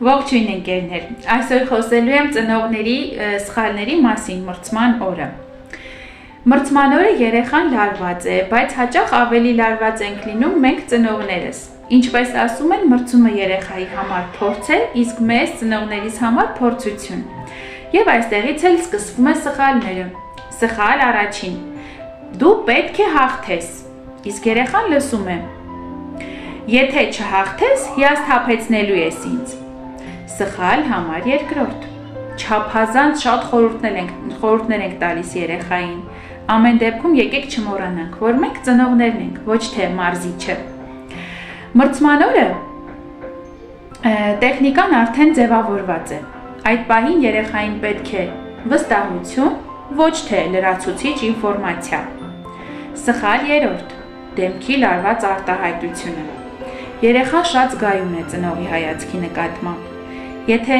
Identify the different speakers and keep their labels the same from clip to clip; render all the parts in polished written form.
Speaker 1: Ողջույն ընկերներ, այսօր խոսելու եմ ծնողների սխալների մասին մրցման օրը։ Մրցման օրը երեխան լարված է, բայց հաճախ ավելի լարված ենք լինում մենք ծնողներս։ Ինչպես ասում են, մրցումը երեխայի համար փորձ է, իսկ մեզ ծնողներիս համար փորձություն։ Եվ այստեղից էլ սկսվում է սխալները։ Սխալ առաջին. դու պետք է հաղթես, իսկ երեխան լսում է. եթե չհաղթես, հիասթափեցնելու ես ինձ։ Սխալ համար երկրորդ. չափազանց շատ խորհուրդներ ենք տալիս երեխային։ Ամեն դեպքում եկեք չմոռանանք, որ մենք ծնողներն ենք, ոչ թե մարզիչը։ Մրցման օրը տեխնիկան արդեն ձևավորված է։ Այդ պահին երեխային պետք է վստահություն, ոչ թե լրացուցիչ ինֆորմացիա։ Սխալ երրորդ. դեմքի լարված արտահայտությունը։ Երեխան շատ զգայուն է ծնողի հայացքի նկատմամբ։ Եթե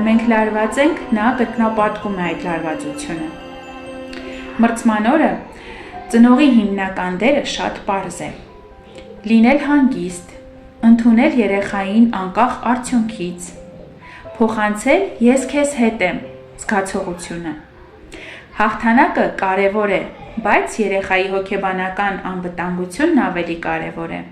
Speaker 1: մենք լարված ենք, նա կրկնապատկում է այդ լարվածությունը։ Մրցման օրը ծնողի հիմնական դերը շատ պարզ է։ Լինել հանգիստ, ընդունել երեխային անկախ արդյունքից, փոխանցել ես քեզ հետ եմ զգացողությունը։ Հաղթանակը կարևոր է, բայց երեխայի հոգեբանական անվտանգությունն ավելի կարևոր է։